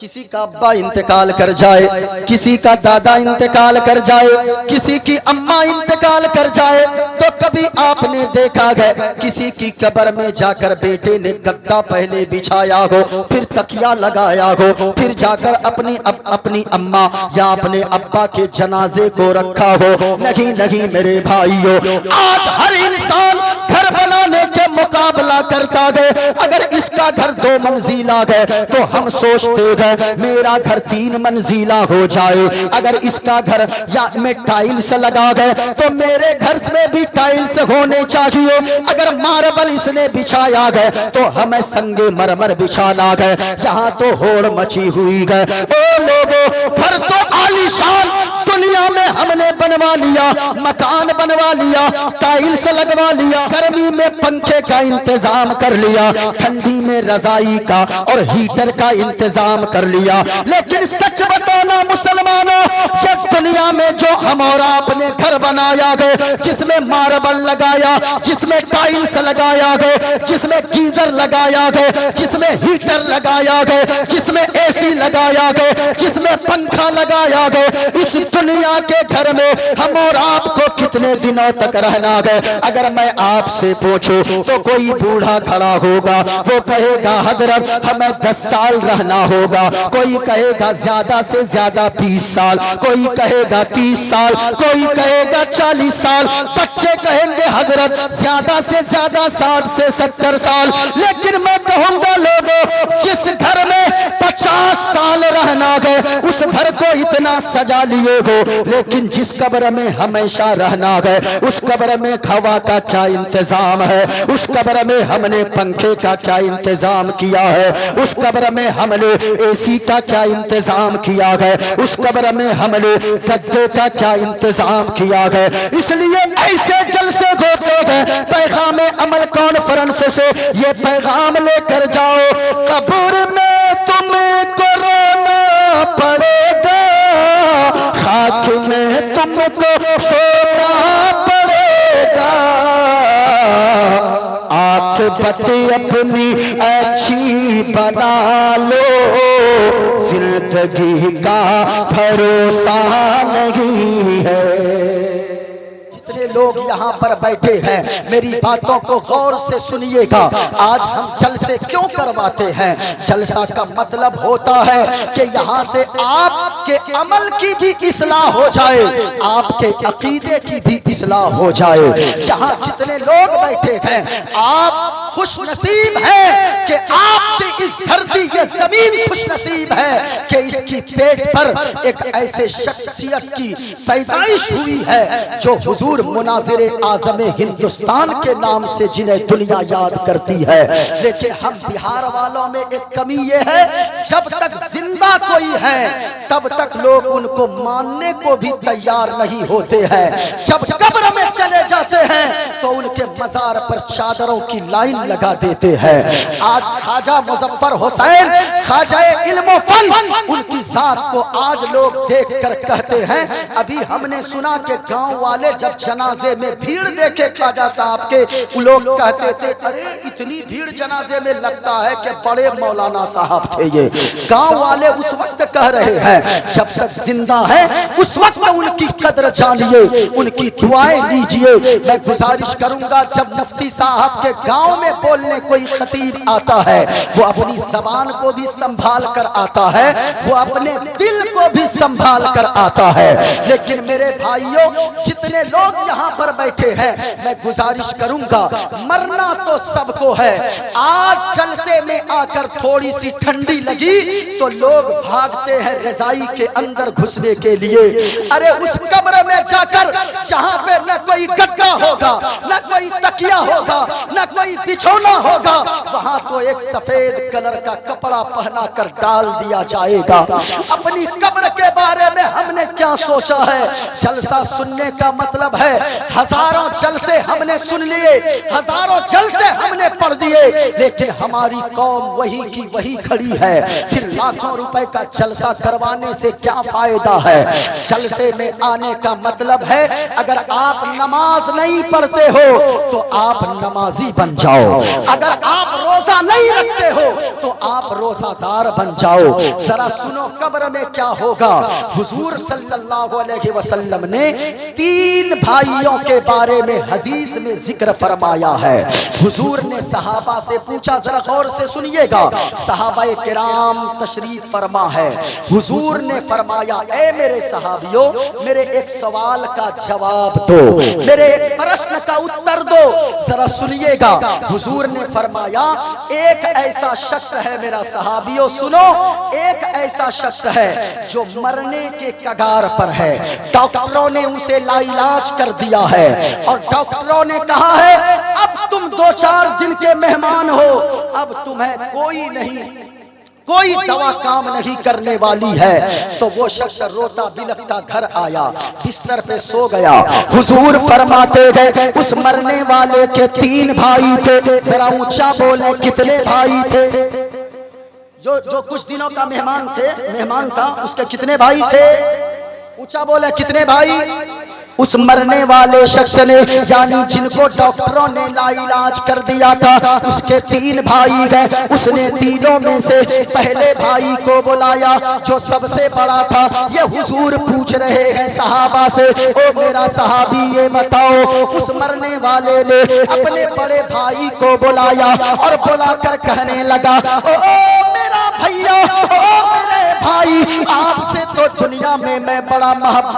کسی کا ابا انتقال کر جائے، کسی کا دادا انتقال کر جائے، کسی کی اماں انتقال کر جائے تو کبھی آپ نے دیکھا گیا کسی کی قبر میں جا کر بیٹے نے گدا پہلے بچھایا ہو، پھر تکیہ لگایا ہو، پھر جا کر اپنی اماں یا اپنے ابا کے جنازے کو رکھا ہو۔ نہیں نہیں میرے بھائیو، آج ہر انسان گھر بنانے کے مقابلہ کرتا گئے۔ اگر اس کا گھر 2 منزلہ ہے تو ہم سوچتے گئے میرا گھر 3 منزلہ ہو جائے، اگر اس کا گھر یا میں ٹائلز لگا گئے تو میرے گھر میں بھی ٹائلز ہونے چاہیے، اگر ماربل اس نے بچھایا گئے تو ہمیں سنگ مرمر بچھانا گئے۔ یہاں تو ہوڑ مچی ہوئی گئے۔ او لوگوں، گھر تو عالیشان دنیا میں ہم نے بنوا لیا، مکان بنوا لیا، ٹائلز لگوا لیا، گرمی میں پنکھے کا انتظام کر لیا، ٹھنڈی میں رضائی کا اور ہیٹر کا انتظام کر لیا، لیکن سچ بتانا مسلمانوں، یہ دنیا میں جو ہم اور آپ نے گھر بنایا گئے، جس میں ماربل لگایا، جس میں ٹائلز لگایا گئے، جس میں گیزر لگایا گئے، جس میں ہیٹر لگایا گئے، جس میں اے سی لگایا گئے، جس میں پنکھا لگایا گئے، اس دنیا کے گھر میں ہم اور آپ کو کتنے دنوں تک رہنا گئے؟ اگر میں آپ سے پوچھوں تو کوئی بوڑھا کھڑا ہوگا، وہ کہے گا حضرت ہمیں 10 سال رہنا ہوگا، کوئی کہے گا زیادہ سے زیادہ 20 سال، کوئی کہے گا 30 سال، کوئی کہے گا 40 سال، بچے کہیں گے حضرت زیادہ سے زیادہ 60 سے 70 سال۔ لیکن میں کہوں گا لوگوں، جس گھر میں 50 سال رہنا گئے اس گھر کو اتنا سجا لیے ہو، لیکن جس قبر میں ہمیشہ رہنا گئے اس قبر میں ہوا کا کیا انتظام ہے، اس قبر میں ہم نے پنکھے کا کیا انتظام کیا ہے، اس قبر میں ہم نے اے سی کا کیا انتظام کیا ہے، اس قبر میں ہم نے گدے کا کیا انتظام کیا ہے۔ اس لیے ایسے جلسے ہوتے ہیں، پیغام عمل کانفرنس سے یہ پیغام لے کر جاؤ، قبر میں تمہیں کو رونا پڑے گا، خاک میں تم کو سونا پڑے گا، عاقبت اپنی اچھی بنا لو، زندگی کا بھروسہ نہیں ہے۔ جتنے لوگ یہاں پر بیٹھے ہیں میری باتوں کو غور سے سنیے گا۔ آج ہم جلسے کیوں کرواتے ہیں؟ جلسہ کا مطلب ہوتا ہے کہ یہاں سے آپ کے عمل کی بھی اصلاح ہو جائے، آپ کے عقیدے کی بھی اصلاح ہو جائے۔ یہاں جتنے لوگ بیٹھے ہیں آپ خوش نصیب ہیں کہ آپ کی اس دھرتی یہ زمین خوش نصیب ہے کہ اس کی پیٹ پر ایک ایسے شخصیت کی پیدائش ہوئی ہے جو حضور مناظر اعظم ہندوستان کے نام سے جنہیں دنیا یاد کرتی ہے۔ لیکن ہم بہار والوں میں ایک کمی یہ ہے، جب تک زندہ کوئی ہے تب تک لوگ ان کو ماننے کو بھی تیار نہیں ہوتے ہیں، جب قبر میں چلے جاتے ہیں تو ان کے مزار پر چادروں کی لائن لگا دیتے ہیں۔ آج خواجہ مظفر حسین خواجہ علم و فن، ان کی ذات کو آج لوگ دیکھ کر کہتے ہیں، ابھی ہم نے سنا کہ گاؤں والے جب جنازے میں بھیڑ دیکھے خواجہ صاحب کے، وہ لوگ کہتے تھے ارے اتنی بھیڑ جنازے میں لگتا ہے کہ بڑے مولانا صاحب تھے یہ۔ گاؤں والے اس وقت کہہ رہے ہیں جب تک زندہ ہے اس وقت ان کی قدر جانیے، ان کی دعائیں لیجئے۔ میں گزارش کروں گا جب مفتی صاحب کے گاؤں میں بولنے کوئی خطیب آتا ہے وہ اپنی زبان کو بھی سنبھال کر آتا ہے، وہ اپنے دل کو بھی سنبھال کر آتا ہے۔ لیکن میرے بھائیوں جتنے لوگ یہاں پر بیٹھے ہیں میں گزارش کروں گا، مرنا تو سب کو ہے۔ آج جلسے میں آ کر تھوڑی سی ٹھنڈی لگی تو لوگ بھاگتے ہیں رضائی کے اندر گھسنے کے لیے۔ ارے اس قبر میں جا کر جہاں پہ نہ کوئی گدا ہوگا، نہ کوئی تکیہ ہوگا، نہ کوئی بچھونا ہوگا، وہاں تو ایک سفید کلر کا کپڑا پہنا کر ڈال دیا جائے گا۔ اپنی قبر کے بارے میں ہم نے کیا سوچا ہے؟ جلسہ سننے کا مطلب ہے ہزاروں جلسے ہم نے سن لیے، ہزاروں جلسے ہم نے پڑھ دیے، لیکن ہماری قوم وہی کی وہی کھڑی ہے۔ پھر لاکھوں روپے کا جلسہ کروانے سے کیا فائدہ ہے؟ جلسے میں آنے کا مطلب ہے اگر آپ نماز نہیں پڑھتے ہو تو آپ نمازی بن جاؤ، اگر آپ روزہ روزہ نہیں رکھتے ہو تو آپ روزہ دار بن جاؤ۔ ذرا سنو قبر میں کیا ہوگا۔ حضور صلی اللہ علیہ وسلم نے 3 بھائیوں کے بارے میں حدیث میں ذکر فرمایا ہے۔ حضور نے صحابہ سے پوچھا، ذرا غور سے سنیے گا، صحابہ کرام تشریف فرما ہے۔ حضور نے فرمایا اے میرے صحابیوں، میرے ایک سوال کا جواب دو، میرے ایک پرشن کا اتر دو۔ ذرا سنیے گا، حضور نے فرمایا ایک ایسا شخص ہے میرا صحابیوں سنو، ایک ایسا شخص ہے جو مرنے کے کگار پر ہے، ڈاکٹروں نے اسے لا علاج کر دیا ہے اور ڈاکٹروں نے کہا ہے اب تم 2-4 دن کے مہمان ہو، اب تمہیں کوئی دوا کام نہیں کرنے والی ہے۔ تو وہ شخص روتا بلکتا گھر آیا، بستر پہ سو گیا۔ حضور فرماتے گئے اس مرنے والے کے 3 بھائی تھے، ذرا اونچا بولے کتنے بھائی تھے؟ جو کچھ دنوں کا مہمان تھا اس کے کتنے بھائی تھے؟ اونچا بولے کتنے بھائی؟ اس مرنے والے شخص نے یعنی جن کو ڈاکٹروں نے لا علاج کر دیا تھا اس کے 3 بھائی گئے۔ اس نے تینوں میں سے پہلے بھائی کو بلایا جو سب سے بڑا تھا۔ یہ حضور پوچھ رہے ہیں صحابہ سے، او میرا صحابی یہ بتاؤ، اس مرنے والے نے اپنے بڑے بھائی کو بلایا اور بلا کر کہنے لگا او میرا بھیا، او میرے بھائی، آپ سے تو دنیا میں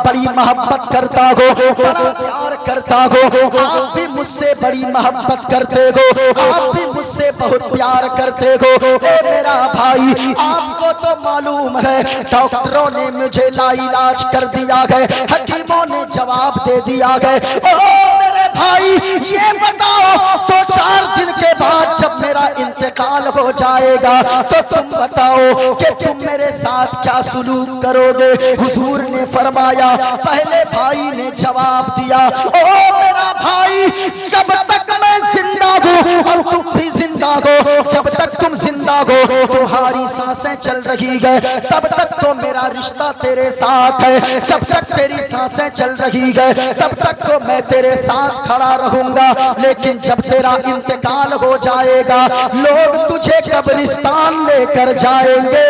بڑی محبت کرتا ہوں، بڑا پیار کرتا ہو، آپ بھی مجھ سے بڑی محبت کرتے ہو، آپ بھی مجھ سے بہت پیار کرتے ہو۔ اے میرا بھائی، آپ کو تو معلوم ہے ڈاکٹروں نے مجھے لا علاج کر دیا ہے، حکیموں نے جواب دے دیا ہے، او میرے بھائی یہ بتاؤ 2-4 دن کے بعد جب میرا انتقال ہو جائے گا تو تم بتاؤ کہ تم میرے ساتھ کیا سلوک کرو گے؟ حضور نے فرمایا، پہلے بھائی نے جواب دیا، او میرا بھائی جب تک میں زندہ ہوں اور تم بھی زندہ ہو، جب تک تم زندہ ہو تمہاری سانسیں چل رہی ہے تب تک تو میرا رشتہ تیرے ساتھ ہے، جب تک تیری سانسیں چل رہی ہے تب تک تو میں تیرے ساتھ کھڑا رہوں گا، لیکن جب تیرا انتقال ہو جائے گا لوگ تجھے قبرستان لے کر جائیں گے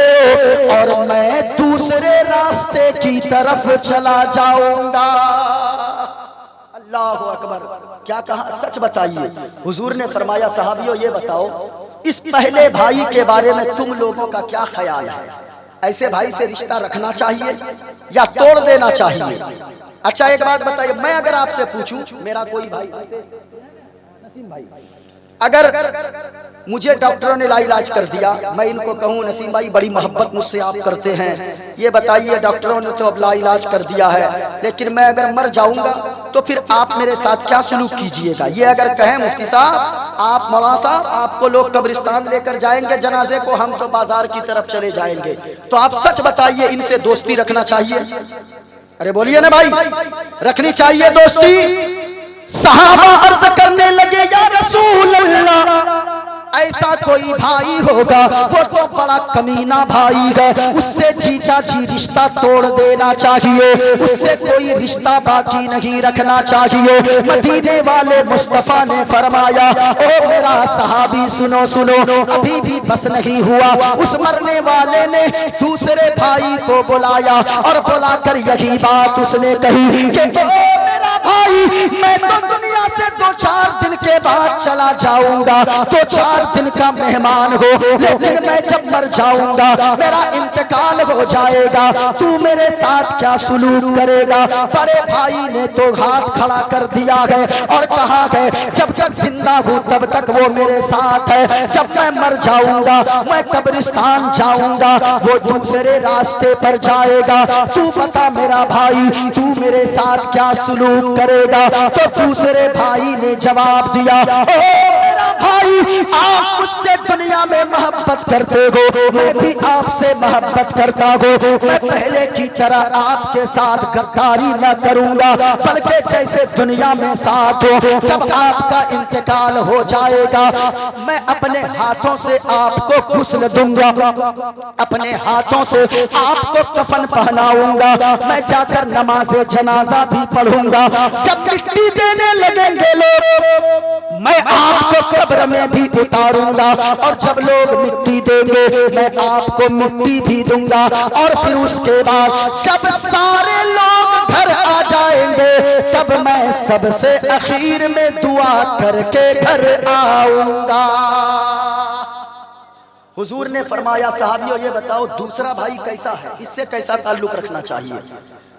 اور میں دوسرے راستے کی طرف چلا جاؤں گا۔ اللہ اکبر، کیا کہا؟ سچ بتائیے۔ حضور نے فرمایا صحابیوں یہ بتاؤ اس پہلے بھائی کے بارے میں تم لوگوں کا کیا خیال ہے؟ ایسے بھائی سے رشتہ رکھنا چاہیے یا توڑ دینا چاہیے؟ اچھا ایک بات بتائیے، میں اگر آپ سے پوچھوں میرا کوئی بھائی نسیم بھائی، اگر مجھے ڈاکٹروں نے لا علاج کر دیا، میں ان کو کہوں نسیم بھائی بڑی محبت مجھ سے آپ کرتے ہیں، یہ بتائیے ڈاکٹروں نے تو اب لا علاج کر دیا ہے لیکن میں اگر مر جاؤں گا تو پھر آپ میرے ساتھ کیا سلوک کیجئے گا؟ یہ اگر کہیں مفتی صاحب، آپ مولانا صاحب، آپ کو لوگ قبرستان لے کر جائیں گے جنازے کو، ہم تو بازار کی طرف چلے جائیں گے، تو آپ سچ بتائیے ان سے دوستی رکھنا چاہیے؟ ارے بولیے نا بھائی، رکھنی چاہیے دوستی؟ صحابہ عرض کرنے لگے یا رسول اللہ ایسا کوئی بھائی ہوگا وہ تو بڑا کمینہ بھائی ہے، اس سے جیتا جی رشتہ توڑ دینا چاہیے، اس سے کوئی رشتہ باقی نہیں رکھنا چاہیے۔ مدینے والے مصطفیٰ نے فرمایا او میرا صحابی سنو سنو، ابھی بھی بس نہیں ہوا، اس مرنے والے نے دوسرے بھائی کو بلایا اور بلا کر یہی بات اس نے کہی کہ او میرا بھائی میں تو دنیا سے 2-4 دن کے بعد چلا جاؤں گا، 2-4 دن کا مہمان ہو، لیکن میں جب مر جاؤں گا میرا انتقال ہو جائے گا تو میرے ساتھ کیا سلوک کرے گا؟ بڑے بھائی نے تو ہاتھ کھڑا کر دیا ہے اور کہا ہے جب تک زندہ ہوں تب تک وہ میرے ساتھ ہے، جب میں مر جاؤں گا میں قبرستان جاؤں گا وہ دوسرے راستے پر جائے گا، تو بتا میرا بھائی تو میرے ساتھ کیا سلوک کرے گا؟ تو دوسرے بھائی نے جواب دیا او میرا بھائی آپ مجھ سے دنیا میں محبت کرتے ہو، میں بھی آپ سے محبت کرتا ہوں، میں پہلے کی طرح آپ کے ساتھ غداری نہ کروں گا بلکہ جیسے دنیا میں ساتھ ہو، جب آپ کا انتقال ہو جائے گا میں اپنے ہاتھوں سے آپ کو غسل دوں گا، اپنے ہاتھوں سے آپ کو کفن پہناؤں گا، میں جا کر نماز جنازہ بھی پڑھوں گا، جب مٹی دینے لگیں گے لوگ میں آپ کو قبر میں بھی اتاروں گا، اور جب لوگ مٹی دیں گے میں آپ کو مٹی بھی دوں گا، اور پھر اس کے بعد جب سارے لوگ گھر آ جائیں گے تب میں سب سے اخیر میں دعا کر کے گھر آؤں گا۔ حضور نے فرمایا صحابیوں یہ بتاؤ دوسرا بھائی کیسا ہے، اس سے کیسا تعلق رکھنا چاہیے؟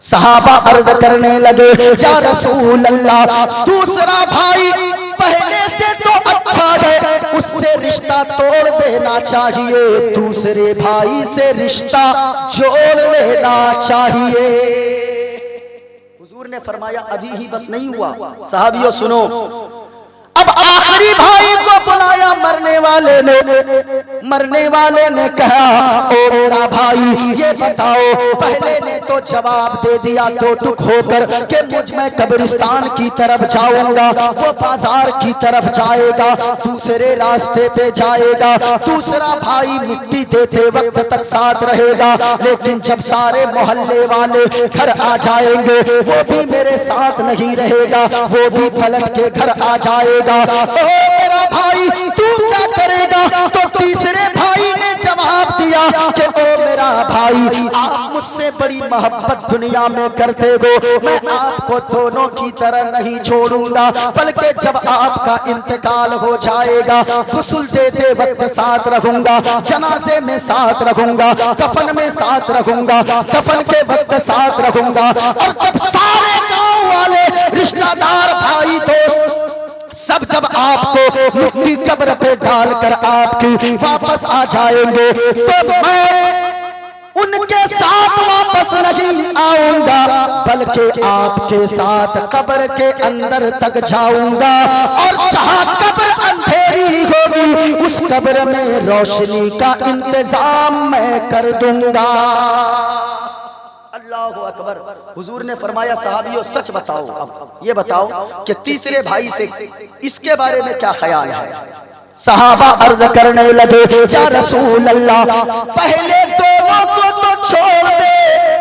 صحابہ عرض کرنے لگے یا رسول اللہ دوسرا بھائی پہلے سے تو اچھا ہے، اس سے رشتہ توڑ دینا چاہیے، دوسرے بھائی سے رشتہ جوڑ لینا چاہیے۔ حضور نے فرمایا ابھی ہی بس نہیں ہوا، صحابیوں سنو، اب آخری بھائی کو بلایا مرنے والے نے کہا او میرا بھائی یہ بتاؤ، پہلے نے تو جواب دے دیا دو ٹک ہو کر کہ میں قبرستان کی طرف جاؤں گا، وہ بازار کی طرف جائے گا، دوسرے راستے پہ جائے گا، دوسرا بھائی مٹی دیتے وقت تک ساتھ رہے گا، لیکن جب سارے محلے والے گھر آ جائیں گے وہ بھی میرے ساتھ نہیں رہے گا، وہ بھی پلٹ کے گھر آ جائے گا۔ اے میرا بھائی تو کیا کرے گا؟ تو تیسرے بھائی نے جواب دیا کہ او میرا بھائی آپ مجھ سے بڑی محبت دنیا میں کرتے ہو، میں آپ کو دونوں کی طرح نہیں چھوڑوں گا، بلکہ جب آپ کا انتقال ہو جائے گا غسل دیتے وقت ساتھ رہوں گا، جنازے میں ساتھ رہوں گا، کفن میں ساتھ رہوں گا، کفن کے وقت ساتھ رہوں گا، اور جب سارے گاؤں والے رشتہ دار بھائی دوست سب جب آپ کو مٹی قبر پہ ڈال کر آپ کی واپس آ جائیں گے تو میں ان کے ساتھ واپس نہیں آؤں گا، بلکہ آپ کے ساتھ قبر کے اندر تک جاؤں گا، اور جہاں قبر اندھیری ہوگی اس قبر میں روشنی کا انتظام میں کر دوں گا۔ اللہ اکبر۔ حضور نے فرمایا صحابیوں سچ بتاؤ، اب یہ بتاؤ کہ تیسرے بھائی سے اس کے بارے میں کیا خیال ہے؟ صحابہ عرض کرنے لگے یا رسول اللہ پہلے دونوں کو تو چھوڑ دے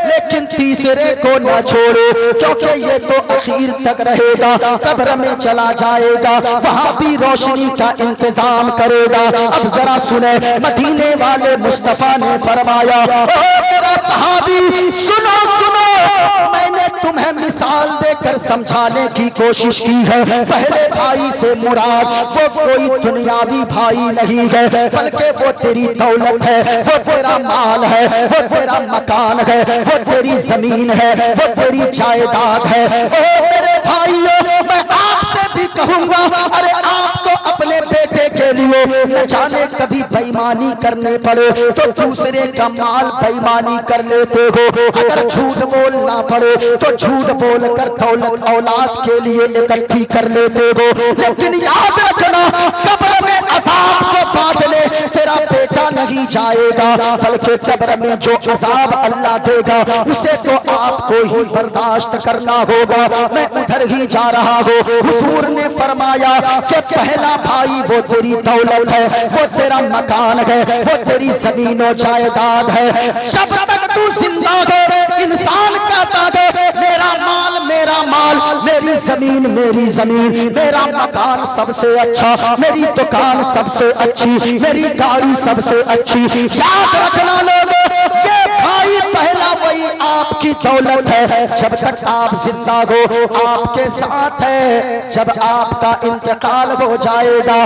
لیکن تیسرے کو نہ چھوڑے، کیونکہ یہ تو اخیر تک رہے گا، قبر میں چلا جائے گا، وہاں بھی روشنی کا انتظام کرے گا۔ اب ذرا سنیں مدینے والے مصطفیٰ نے فرمایا اے میرا صحابی سنو سنو، میں نے تمہیں مثال دے کر سمجھانے کی کوشش کی ہے، پہلے بھائی سے مراد وہ کوئی دنیاوی بھائی نہیں ہے، بلکہ وہ تیری دولت ہے، وہ تیرا مال ہے، وہ تیرا مکان ہے، وہ تیری زمین ہے، وہ تیری جائیداد ہے۔ اے میرے بھائیو میں آپ سے بھی کہوں گا ارے آپ کو اپنے بیٹے کے لیے نہ جانے کبھی بےایمانی کرنے پڑے تو دوسرے کا مال بےایمانی کر لیتے ہو، اگر جھوٹ بولنا پڑے تو جھوٹ بول کر دولت اولاد کے لیے اکٹھی کر لیتے ہو، لیکن یاد رکھنا قبر میں عذاب کو بانٹنے تیرا بیٹا نہیں جائے گا، بلکہ قبر میں جو عذاب اللہ دے گا اسے تو آپ کو ہی برداشت کرنا ہوگا۔ میں ادھر ہی جا رہا ہوں، حضور نے فرمایا کہ پہلا بھائی وہ تیری دولت ہے، وہ تیرا مکان ہے، وہ تیری زمین و جائیداد ہے، جب تک تو زندہ ہے انسان کہتا ہے میرا مال میرا مال، میری زمین میری زمین، میرا مکان سب سے اچھا، میری دکان سب سے اچھی، میری گاڑی سب سے اچھی۔ یاد رکھنا لوگوں یہ بھائی پہلا وہی آپ کی دولت ہے، جب تک آپ زندہ ہو آپ کے ساتھ ہے، جب آپ کا انتقال ہو جائے گا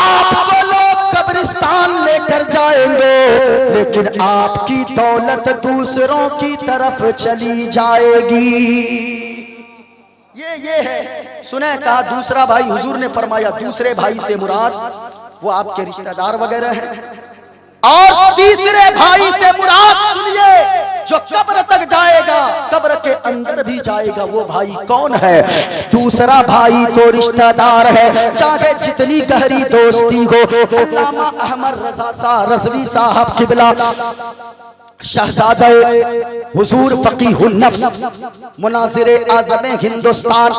آپ کو لوگ قبرستان لے کر جائیں گے، لیکن آپ کی دولت دوسروں کی طرف چلی جائے گی۔ یہ ہے سنیں کہا دوسرا بھائی، حضور نے فرمایا دوسرے بھائی سے مراد وہ آپ کے رشتہ دار وغیرہ ہیں، اور تیسرے بھائی سے مراد سنیے جو قبر تک جائے گا قبر کے اندر بھی جائے گا، وہ بھائی کون ہے؟ دوسرا بھائی تو رشتہ دار ہے، چاہے جتنی گہری دوستی ہو۔ علامہ احمد رضا شاہ رضوی صاحب قبلہ شہزادہ حضور فقیہ النفس مناظر اعظم ہندوستان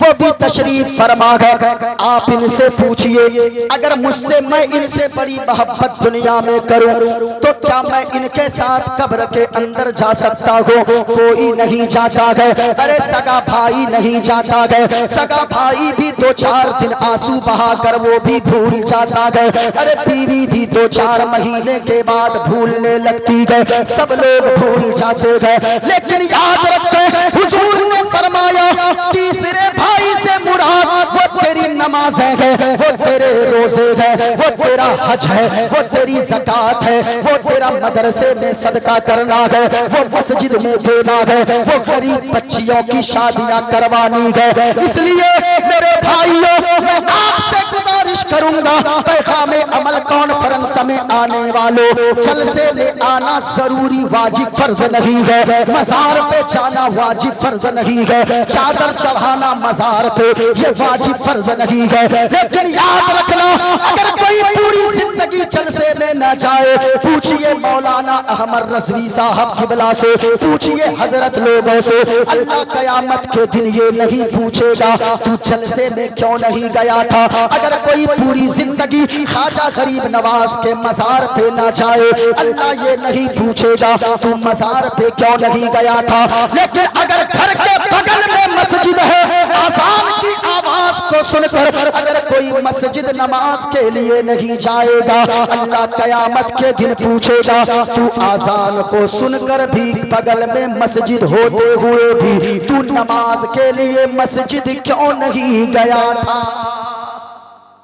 وہ بھی تشریف فرما گئے. آپ ان سے پوچھئے اگر مجھ سے میں ان سے بڑی محبت دنیا میں کروں تو کیا میں ان کے ساتھ قبر کے اندر جا سکتا ہوں؟ کوئی نہیں جاتا گئے. ارے سگا بھائی نہیں جاتا گئے. سگا بھائی بھی 2-4 دن آنسو بہا کر وہ بھی بھول جاتا گئے. ارے بیوی بھی 2-4 مہینے کے بعد بھولنے لگتی گئے. سب لوگ بھول جاتے گئے. لیکن یاد رکھتے حضور نے فرمایا تیسرے بھائی سے مراد وہ تیری نمازیں ہے، وہ تیرے روزے ہے، وہ تیرا حج ہے، وہ تیری زکات ہے، وہ تیرا مدرسے میں صدقہ کرنا ہے، وہ مسجد میں دینا ہے، وہ غریب بچیوں کی شادیاں کروانی ہے. اس لیے میرے بھائیوں میں آپ سے گزارش کروں گا پیغام عمل کانفرنس میں آنے والوں جلسے میں آنا ضروری واجب فرض نہیں ہے. مزار پہ جانا واجب فرض نہیں ہے. چادر چڑھانا مزار پہ یہ واجب فرض نہیں ہے. لیکن یاد رکھنا اگر کوئی پوری زندگی جلسے میں نہ جائے پوچھئے مولانا احمد رضوی صاحب قبلہ سے، پوچھئے حضرت لوگوں سے، اللہ قیامت کے دن یہ نہیں پوچھے گا تو جلسے میں کیوں نہیں گیا تھا. اگر کوئی پوری زندگی خواجہ غریب نواز کے مزار پہ نہ جائے اللہ یہ نہیں پوچھے گا تو مزار پہ کیوں نہیں گیا تھا. لیکن اگر گھر کے بغل میں مسجد ہے آذان کی آواز کو سن کر اگر کوئی مسجد نماز کے لیے نہیں جائے گا اللہ قیامت کے دن پوچھے گا تو آذان کو سن کر بھی بغل میں مسجد ہوتے ہوئے بھی تو نماز کے لیے مسجد کیوں نہیں گیا تھا.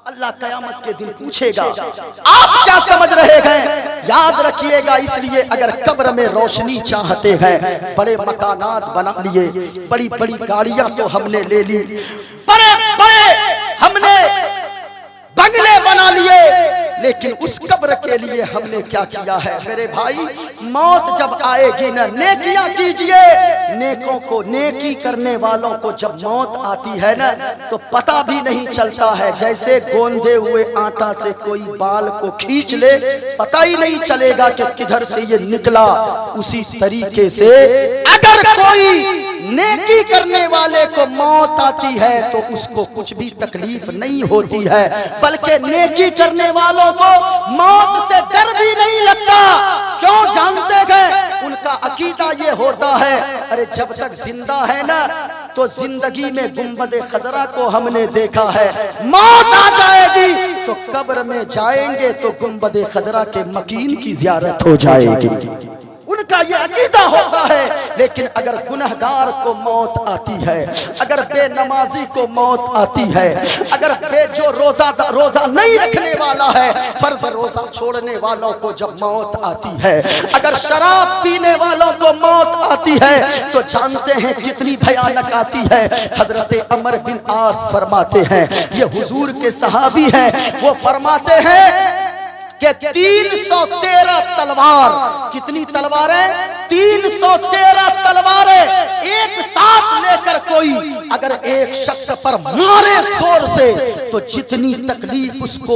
اللہ قیامت کے دن پوچھے گا. آپ کیا سمجھ رہے ہیں؟ یاد رکھیے گا. اس لیے اگر قبر میں روشنی چاہتے ہیں بڑے مکانات بنا لیے، بڑی بڑی گاڑیاں تو ہم نے لے لی، بڑے بڑے ہم نے بنگلے بنا لیے، لیکن اس قبر کے لیے ہم نے کیا کیا ہے؟ میرے بھائی موت جب آئے گی نا نیکیاں کیجئے. نیکوں کو نیکی کرنے والوں کو جب موت آتی ہے نا تو پتہ بھی نہیں چلتا ہے. جیسے گوندے ہوئے آٹا سے کوئی بال کو کھینچ لے پتہ ہی نہیں چلے گا کہ کدھر سے یہ نکلا. اسی طریقے سے اگر کوئی نیکی کرنے والے کو موت آتی ہے تو اس کو کچھ بھی تکلیف نہیں ہوتی ہے، بلکہ نیکی کرنے والوں کو موت سے ڈر بھی نہیں لگتا. کیوں جانتے گئے؟ ان کا عقیدہ یہ ہوتا ہے ارے جب تک زندہ ہے نا تو زندگی میں گنبد خضرا کو ہم نے دیکھا ہے، موت آ جائے گی تو قبر میں جائیں گے تو گنبد خضرا کے مکین کی زیارت ہو جائے گی. ان کا یہ عقیدہ ہوتا ہے. لیکن اگر گنہگار کو موت آتی ہے، اگر بے نمازی کو موت آتی ہے، اگر جو روزہ نہیں رکھنے والا ہے فرض روزہ چھوڑنے والوں کو جب موت آتی ہے، اگر شراب پینے والوں کو موت آتی ہے تو جانتے ہیں کتنی بھیانک آتی ہے. حضرت عمر بن عاص فرماتے ہیں، یہ حضور کے صحابی ہیں، وہ فرماتے ہیں کہ 313 تلوار. کتنی تلواریں؟ 313 تلواریں ایک ساتھ لے کر کوئی اگر ایک شخص پر مارے زور سے تو جتنی تکلیف اس کو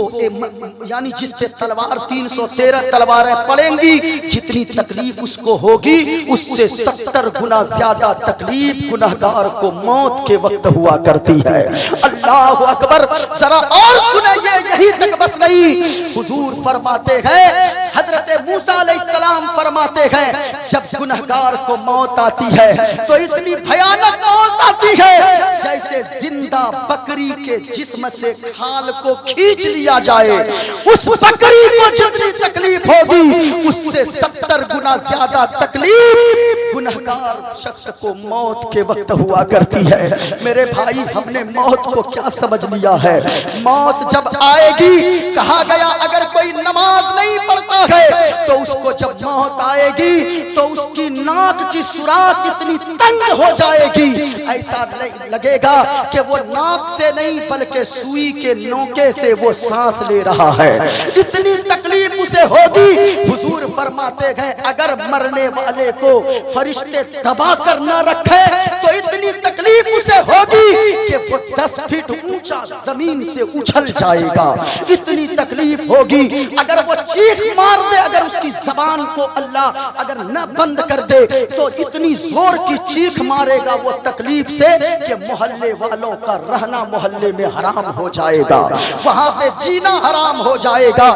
یعنی جس پہ تلوار 313 تلواریں پڑیں گی جتنی تکلیف اس کو ہوگی اس سے 70 گنا زیادہ تکلیف گنہگار کو موت کے وقت ہوا کرتی ہے. اللہ اکبر. ذرا اور سنیں، یہی تک بس نہیں. حضور فرماتے ہیں، حضرت موسیٰ علیہ السلام فرماتے ہیں جب گنہگار کو موت آتی ہے تو اتنی بھیانک موت آتی ہے جیسے زندہ بکری کے جسم سے کھال کو کھینچ لیا جائے. اس بکری کو جتنی تکلیف ہوگی اس سے 70 گنا زیادہ تکلیف گنہگار شخص کو موت کے وقت ہوا کرتی ہے. میرے بھائی ہم نے موت کو کیا سمجھ لیا ہے؟ موت جب آئے گی کہا گیا اگر کوئی نماز نہیں پڑھتا ہے تو اس کو جب موت آئے گی تو اس کی ناک کی سوراخ اتنی تنگ ہو جائے گی ایسا لگے گا کہ وہ ناک سے نہیں بلکہ سوئی کے نوکے سے وہ سانس لے رہا ہے. اتنی تکلیف اسے ہوگی. حضور فرماتے ہیں اگر مرنے والے کو فرشتے دبا کر نہ رکھے تو اتنی تکلیف اسے ہوگی کہ وہ 10 فٹ اونچا زمین سے اچھل جائے گا. اتنی تکلیف ہوگی. اگر وہ چیخ مار دے، اگر اس کی زبان کو اللہ اگر نہ بند کر دے تو اتنی زور کی چیخ مارے گا وہ تکلیف سے کہ محلے والوں کا رہنا محلے میں حرام ہو جائے گا، وہاں پہ جینا حرام ہو جائے گا۔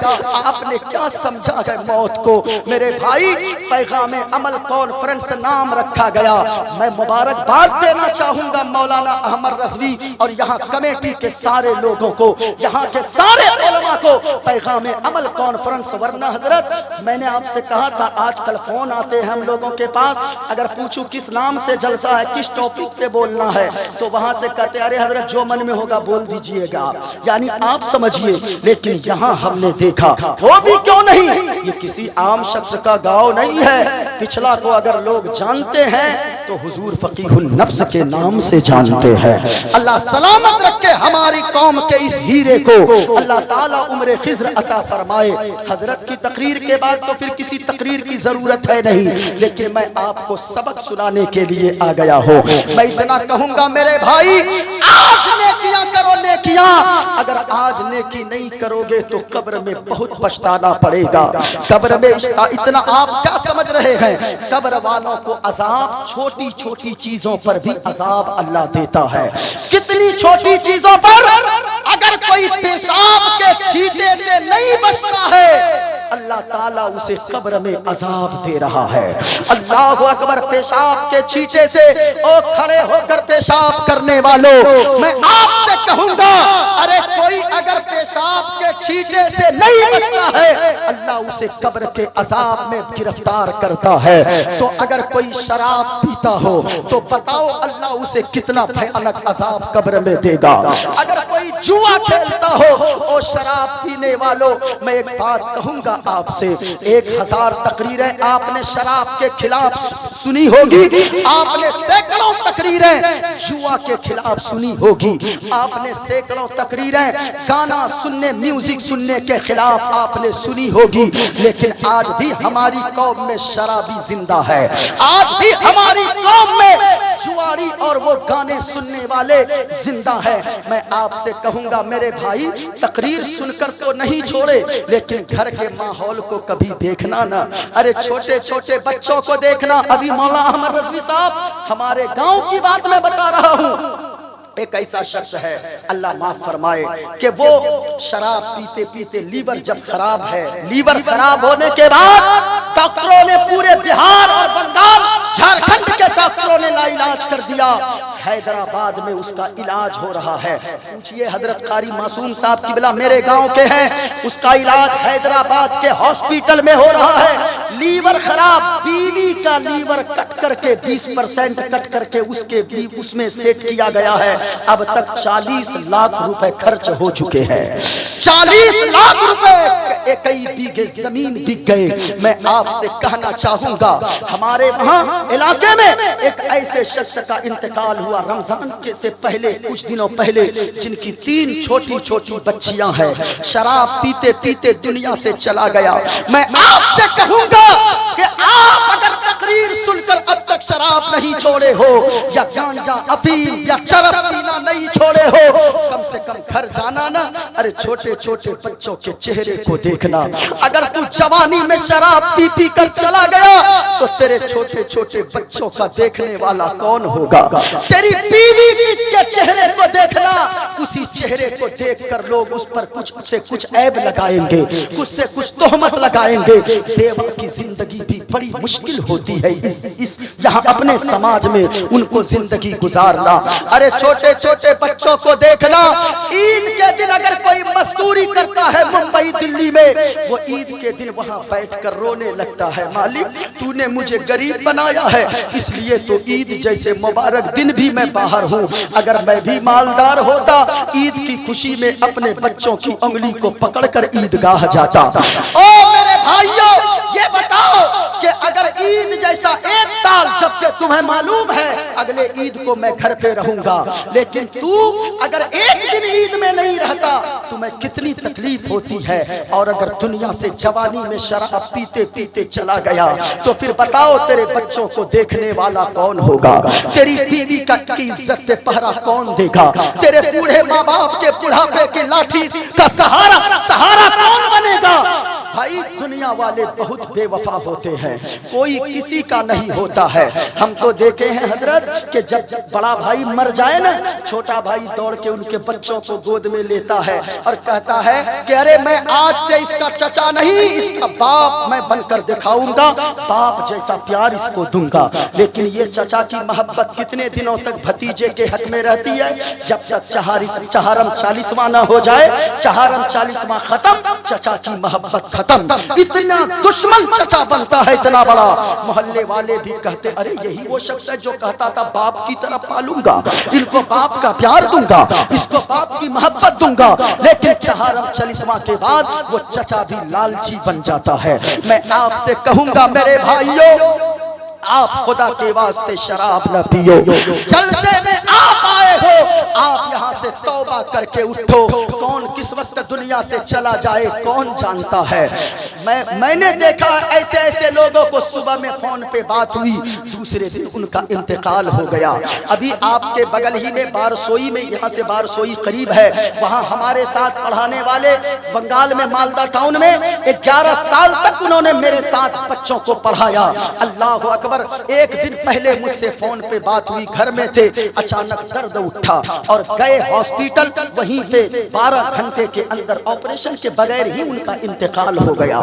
آپ نے کیا سمجھا ہے موت کو؟ میرے بھائی، پیغام عمل کانفرنس نام رکھا گیا۔ میں مبارکباد دینا چاہوں گا مولانا احمد رضوی اور یہاں کمیٹی کے سارے لوگوں کو، یہاں کے سارے علماء کو، پیغام عمل کانفرنس۔ ورنہ حضرت میں نے آپ سے کہا تھا آج کل فون آتے ہیں ہم لوگوں کے پاس، اگر پوچھو کس نام سے جلسہ ہے، کس ٹاپک پہ بولنا ہے، تو وہاں سے کہتے ارے حضرت جو من میں ہوگا بول دیجئے گا، یعنی آپ سمجھئے۔ لیکن یہاں ہم نے دیکھا، ہو بھی کیوں نہیں، یہ کسی عام شخص کا گاؤں نہیں ہے، پچھلا کو اگر لوگ جانتے ہیں تو حضور فقیہ النفس کے نام سے جانتے ہیں۔ اللہ سلامت رکھے ہماری قوم کے اس ہیرے کو، اللہ تعالیٰ عمر خضر عطا فرمائے۔ حضرت کی تقریر کے بعد تو پھر کسی تقریر کی ضرورت ہے نہیں، لیکن میں آپ کو سبق سنانے کے لیے آ گیا ہوں۔ میں اتنا کہوں گا میرے بھائی، آج نیکیاں کرو نیکیاں، اگر آج نیکی نہیں کرو گے تو قبر میں بہت پچھتانا پڑے گا۔ قبر میں اتنا آپ کیا سمجھ رہے ہیں، قبر والوں کو عذاب چھوٹی چھوٹی چیزوں پر بھی عذاب اللہ دیتا ہے۔ کتنی چھوٹی چیزوں پر، اگر کوئی پیشاب کے چھینٹے سے نہیں بچتا ہے اللہ تعالیٰ اسے قبر میں عذاب دے رہا ہے۔ اللہ اکبر۔ پیشاب کے چھینٹے سے او کھڑے ہو کر پیشاب کرنے والوں، میں آپ سے کہوں گا ارے کوئی اگر پیشاب کے چھینٹے سے نہیں بچتا ہے اللہ اسے قبر کے عذاب میں گرفتار کرتا ہے۔ تو اگر کوئی شراب پیتا ہو تو بتاؤ اللہ اسے کتنا بھیانک عذاب قبر میں دے گا۔ اگر کوئی جوا کھیلتا ہو او شراب پینے والوں، میں ایک بات کہوں گا آپ سے، 1000 تقریریں آپ نے شراب کے خلاف سنی ہوگی، آپ نے سینکڑوں تقریریں جوا کے خلاف سنی ہوگی، آپ نے سینکڑوں تقریریں گانا سننے میوزک سننے کے خلاف آپ نے سنی ہوگی، لیکن آج بھی ہماری قوم میں شرابی زندہ ہے، آج بھی ہماری قوم میں جواری اور وہ گانے سننے والے زندہ ہیں۔ میں آپ سے کہوں گا میرے بھائی، تقریر سن کر تو نہیں چھوڑے، لیکن گھر کے ماحول کو کبھی دیکھنا نا، ارے چھوٹے چھوٹے بچوں کو دیکھنا۔ ابھی مولانا احمد رضوی صاحب ہمارے گاؤں کی بات میں بتا رہا ہوں، ایک ایسا شخص ہے اللہ معاف فرمائے کہ وہ شراب پیتے پیتے لیور جب خراب ہے، لیور خراب ہونے کے بعد ڈاکٹروں نے پورے بہار اور بنگال جھارکھنڈ کے ڈاکٹروں نے لا علاج کر دیا، حیدرآباد میں اس کا علاج ہو رہا ہے۔ پوچھئے حضرت قاری معصوم صاحب کی بلا میرے گاؤں کے ہیں، اس کا علاج حیدرآباد کے ہاسپیٹل میں ہو رہا ہے۔ لیور خراب، بیوی کا لیور کٹ کر کے 20% کٹ کر کے اس میں سیٹ کیا گیا ہے، اب تک 40 لاکھ روپے خرچ ہو چکے ہیں، 40 لاکھ روپے کئی بیگھے زمین بک گئے۔ میں آپ سے کہنا چاہوں گا ہمارے وہاں علاقے میں ایک ایسے شخص کا انتقال ہوا رمضان کے سے پہلے، کچھ دنوں پہلے، جن کی 3 چھوٹی چھوٹی بچیاں ہیں، شراب پیتے پیتے دنیا سے چلا گیا۔ میں آپ سے کہوں گا کہ آپ اگر تقریر سن کر اب تک شراب نہیں چھوڑے ہو یا گانجا افیم یا چرس پینا نہیں چھوڑے ہو، کم سے کم گھر جانا نا، ارے چھوٹے چھوٹے بچوں کے چہرے کو دیکھنا۔ اگر تو جوانی میں شراب پی پی کر چلا گیا تو تیرے چھوٹے چھوٹے بچوں کا دیکھنے والا کون ہوگا؟ تیری بیوی کے چہرے کو دیکھنا، اسی چہرے کو دیکھ کر لوگ اس پر کچھ سے کچھ عیب لگائیں گے، کچھ سے کچھ تہمت لگائیں گے۔ بیوہ کی زندگی بھی بڑی مشکل ہوتی ہے اس یہاں اپنے سماج میں ان کو زندگی گزارنا۔ ارے چھوٹے چھوٹے بچوں کو دیکھنا، عید کے دن اگر کوئی مزدوری کرتا ہے ممبئی دلی میں، وہ عید کے دن وہاں بیٹھ کر رونے لگتا ہے، مالک تو نے مجھے غریب بنایا ہے اس لیے تو عید جیسے مبارک دن بھی میں باہر ہوں، اگر میں بھی مالدار ہوتا عید کی خوشی میں اپنے بچوں کی انگلی کو پکڑ کر عیدگاہ جاتا۔ او میرے بھائیوں، یہ بتاؤ کہ اگر عید جیسا ایک سال جبکہ تمہیں معلوم ہے اگلے عید کو میں گھر پہ رہوں گا، لیکن تو اگر ایک دن عید میں نہیں رہتا تمہیں کتنی تکلیف ہوتی ہے، اور اگر دنیا سے جوانی میں شراب پیتے پیتے چلا گیا تو پھر بتاؤ تیرے بچوں کو دیکھنے والا کون ہوگا؟ تیری بیوی کی عزت پہ پہرا کون دے گا؟ تیرے بوڑھے ماں باپ کے بڑھاپے کی لاٹھی کا سہارا کون بنے گا؟ بھائی دنیا والے بہت بے وفا ہوتے ہیں، کوئی کسی کا نہیں ہوتا ہے۔ ہم تو دیکھے ہیں حضرت کہ جب بڑا بھائی مر جائے نا، چھوٹا بھائی دوڑ کے ان کے بچوں کو گود میں لیتا ہے اور کہتا ہے کہ ارے میں آج سے اس کا چچا نہیں، اس کا باپ میں بن کر دکھاؤں گا، باپ جیسا پیار اس کو دوں گا۔ لیکن یہ چچا کی محبت کتنے دنوں تک بھتیجے کے حق میں رہتی ہے؟ جب تک چہارم 40واں نہ ہو جائے، چہارم 40واں ختم، چچا کی محبت ختم۔ اتنا دشمن چچا بنتا ہے اتنا بڑا، محلے والے بھی کہتے ارے یہی وہ شخص ہے جو کہتا تھا باپ کی طرح پالوں گا، ان کو باپ کا پیار دوں گا، اس کو باپ کی محبت دوں گا۔ لیکن چہارم 40واں کے بعد وہ چچا بھی لالچی بن جاتا ہے۔ میں آپ سے کہوں گا میرے بھائیوں، آپ خدا کے واسطے شراب نہ پیو، جلسے میں آپ آئے ہو، آپ یہاں سے توبہ کر کے اٹھو۔ کون کس وقت دنیا سے چلا جائے کون جانتا ہے؟ میں نے دیکھا ایسے ایسے لوگوں کو صبح میں فون پہ بات ہوئی، دوسرے دن ان کا انتقال ہو گیا۔ ابھی آپ کے بغل ہی میں بارسوئی میں، یہاں سے بارسوئی قریب ہے، وہاں ہمارے ساتھ پڑھانے والے بنگال میں مالدہ ٹاؤن میں 11 سال تک انہوں نے میرے ساتھ بچوں کو پڑھایا۔ اللہ اکبر، ایک دن پہلے مجھ سے فون پہ بات ہوئی، گھر میں تھے، اچانک درد اٹھا اور گئے ہاسپیٹل، وہیں پہ 12 گھنٹے کے اندر آپریشن کے بغیر ہی ان کا انتقال ہو گیا۔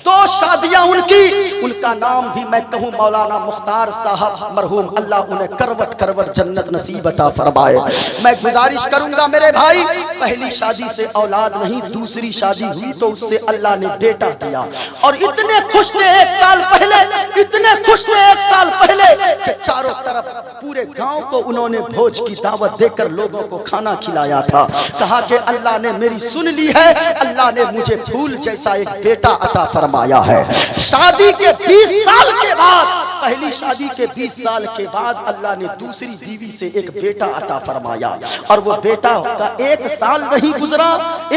2 شادیاں ان کی، ان کا نام بھی میں کہوں مولانا مختار صاحب مرحوم، اللہ انہیں کروٹ کروٹ جنت نصیب عطا فرمائے۔ میں گزارش کروں گا میرے بھائی، پہلی شادی سے اولاد نہیں، دوسری شادی ہوئی تو اس سے اللہ نے بیٹا دیا، اور اتنے خوش تھے 1 سال پہلے، اتنے خوش تھے 1 سال پہلے کہ چاروں طرف پورے گاؤں کو انہوں نے بھوج کی دعوت دے کر لوگوں کو کھانا کھلایا تھا۔ کہا کہ اللہ نے میری سن لی ہے، اللہ نے مجھے پھول جیسا ایک بیٹا عطا فرمایا ہے۔ شادی کے 20 سال کے بعد، پہلی شادی کے 20 سال کے بعد اللہ نے دوسری بیوی سے ایک بیٹا عطا فرمایا، اور وہ بیٹا کا 1 سال نہیں گزرا،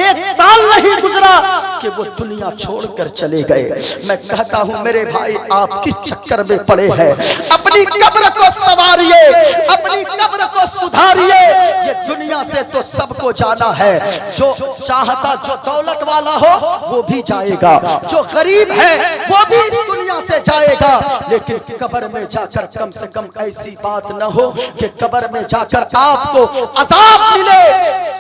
1 سال نہیں گزرا کہ وہ دنیا چھوڑ کر چلے گئے۔ میں کہتا ہوں میرے بھائی، آپ کس چکر میں پڑے ہیں؟ اپنی قبر کو سنواریے، اپنی قبر کو سدھاریے۔ یہ دنیا سے تو سب کو جانا ہے، جو چاہتا جو دولت والا ہو وہ بھی جائے گا، جو غریب ہے وہ بھی دنیا سے جائے گا، لیکن قبر میں جا کر کم سے کم ایسی بات نہ ہو کہ قبر میں جا کر آپ کو عذاب ملے۔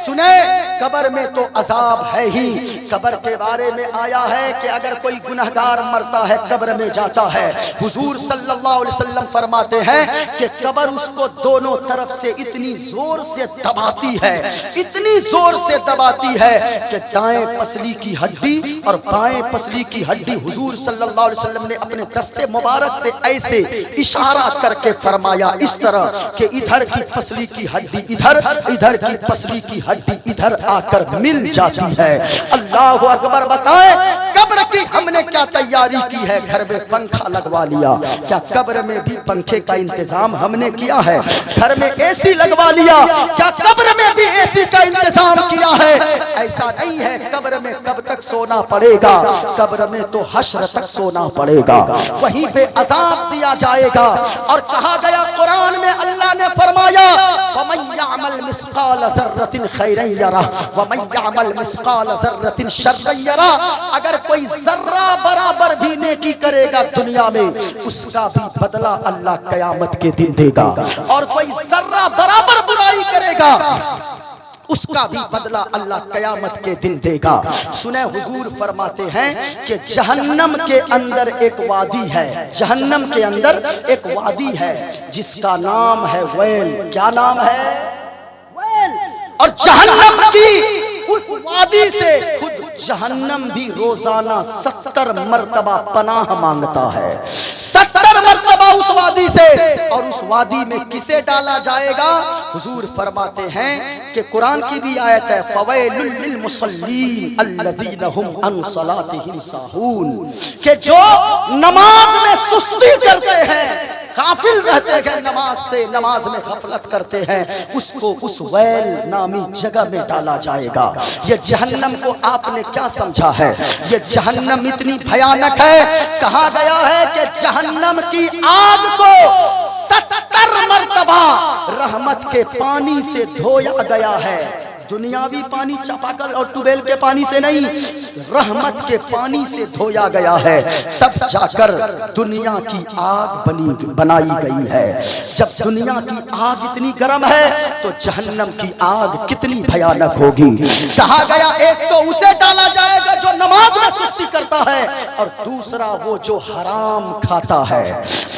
سنیں، قبر میں تو عذاب ہے ہی۔ قبر کے بارے میں آیا ہے کہ اگر کوئی گنہگار مرتا ہے قبر میں جاتا ہے، حضور صلی اللہ علیہ وسلم فرماتے ہیں کہ قبر اس کو دونوں طرف سے اتنی زور سے دباتی ہے، اتنی زور سے دباتی ہے کہ دائیں پسلی کی ہڈی اور بائیں پسلی کی ہڈی، حضور صلی اللہ علیہ وسلم نے اپنے دست مبارک سے ایسے اشارہ کر کے فرمایا، اس طرح کہ ادھر کی پسلی کی ہڈی ادھر، ادھر کی پسلی کی ہڈی ادھر آ کر مل جاتی ہے۔ اللہ اکبر، بتائیں قبر کی ہم نے کیا تیاری کی ہے؟ گھر میں پنکھا لگوا لیا، کیا قبر میں بھی پنکھے کا انتظام ہم نے کیا ہے؟ گھر میں اے سی لگوا لیا، کیا قبر میں بھی اے سی کا انتظام کیا ہے؟ ایسا نہیں ہے۔ قبر میں کب تک سونا پڑے گا؟ قبر میں تو حشر تک سونا پڑے گا، وہیں پہ عذاب دیا جائے گا۔ اور کہا گیا قرآن میں، اللہ نے فرمایا وَمَن يَعْمَلْ مِثْقَالَ ذَرَّةٍ خَيْرًا يَرَهُ وَمَن يَعْمَلْ مِثْقَالَ ذَرَّةٍ شَرًّا يَرَهُ۔ اگر کوئی ذرہ برابر بھی نیکی کرے گا دنیا میں، اس کا بھی بدلہ اللہ قیامت کے دن دے گا، اور کوئی ذرہ برابر برائی کرے گا اس کا بھی بدلہ اللہ قیامت کے دن دے گا۔ سنیں، حضور فرماتے ہیں کہ جہنم کے اندر ایک وادی ہے، جہنم کے اندر ایک وادی ہے جس کا نام ہے ویل۔ کیا نام ہے؟ ویل۔ اور جہنم کی اس وادی سے خود جہنم بھی روزانہ 70 مرتبہ پناہ مانگتا ہے، 70 مرتبہ اس وادی سے۔ اور اس وادی میں کسے ڈالا جائے گا؟ حضور فرماتے ہیں کہ قرآن کی بھی آیت ہے فَوَيْلٌ لِّلْمُصَلِّينَ الَّذِينَ هُمْ عَنْ صَلَاتِهِمْ سَاهُونَ، کہ جو نماز میں سستی کرتے ہیں، غافل رہتے ہیں نماز سے، نماز میں غفلت کرتے ہیں، اس کو اس ویل نامی جگہ میں ڈالا جائے گا۔ یہ جہنم کو آپ نے کیا سمجھا ہے؟ یہ جہنم اتنی بھیانک ہے، کہا گیا ہے کہ جہنم کی آگ کو 70 مرتبہ رحمت کے پانی سے دھویا گیا ہے۔ دنیاوی پانی چاپاکل اور ٹوبیل کے پانی سے نہیں، رحمت کے پانی سے دھویا گیا ہے، تب جا کر دنیا کی آگ بنائی گئی ہے۔ جب دنیا کی آگ اتنی گرم ہے تو جہنم کی آگ کتنی بھیانک ہوگی۔ کہا گیا ایک تو اسے ڈالا جائے گا جو نماز میں سستی کرتا ہے، اور دوسرا وہ جو حرام کھاتا ہے۔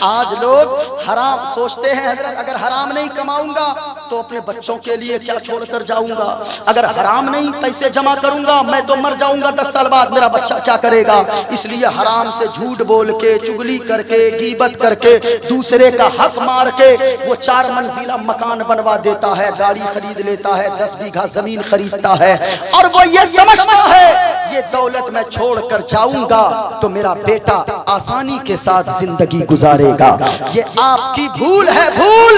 آج لوگ حرام سوچتے ہیں، حضرت اگر حرام نہیں کماؤں گا تو اپنے بچوں کے لیے کیا چھوڑ کر جاؤں گا، اگر حرام نہیں پیسے جمع کروں گا میں تو مر جاؤں گا 10 سال بعد، میرا بچہ کیا کرے گا؟ اس لیے حرام سے جھوٹ بول کے، چگلی کر کے، غیبت کر کے، دوسرے کا حق مار کے وہ 4 منزلہ مکان بنوا دیتا ہے، گاڑی خرید لیتا ہے، 10 بیگھہ زمین خریدتا ہے، اور وہ یہ سمجھتا ہے یہ دولت میں چھوڑ کر جاؤں گا تو میرا بیٹا آسانی کے ساتھ زندگی گزارے گا۔ یہ آپ کی بھول ہے، بھول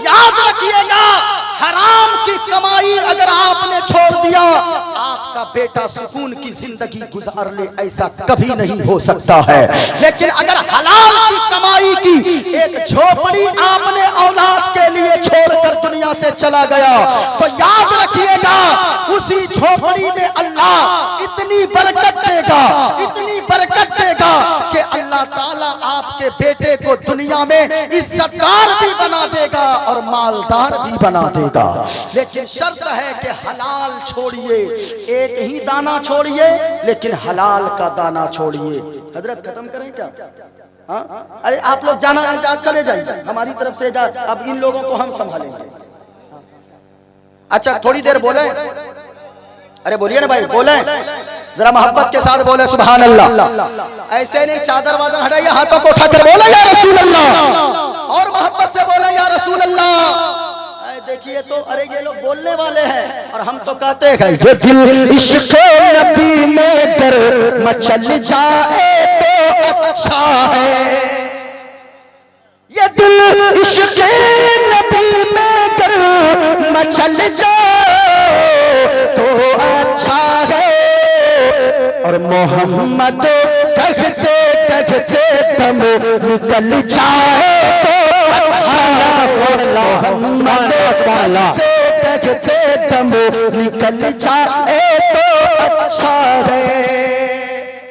یاد رکھیے گا۔ حرام کی کمائی اگر آپ نے چھوڑ دیا، آپ کا بیٹا سکون کی زندگی گزار لے ایسا کبھی نہیں ہو سکتا ہے۔ لیکن اگر حلال کی کمائی کی ایک جھوپڑی آپ نے اولاد کے لیے چھوڑ کر دنیا سے چلا گیا تو یاد رکھیے گا اسی جھوپڑی میں اللہ اتنی برکت دے گا، اتنی برکت دے گا کہ اللہ تعالیٰ آپ کے بیٹے کو دنیا میں عزتدار بھی بنا دے گا اور مالدار بھی بنا دے گا۔ لیکن شرط ہے کہ حلال چھوڑیے، ایک ہی دانہ چھوڑیے لیکن حلال کا دانہ چھوڑیے۔ حضرت ختم کریں کیا؟ ارے آپ لوگ جانا چلے جائیے، ہماری طرف سے اب ان لوگوں کو ہم سنبھالیں گے۔ اچھا تھوڑی دیر بولیں، ارے بولیے نا بھائی، بولیں ذرا محبت کے ساتھ بولیں سبحان اللہ۔ ایسے نہیں چادر وادر ہٹائیے، ہاتھوں کو اٹھا کر بولیں یا رسول اللہ، اور محبت سے بولیں یا رسول اللہ۔ دیکھیے تو ارے یہ لوگ بولنے والے ہیں اور ہم تو کہتے ہیں یہ دل عشق نبی میں در مچل جائے تو اچھا ہے، یہ دل عشق نبی میں در مچل جائے تو اچھا ہے، اور محمد کہتے کہتے دم نکل جائے تو اچھا ہے، محمد کہتے دم نکل جائے تو اچھا ہے۔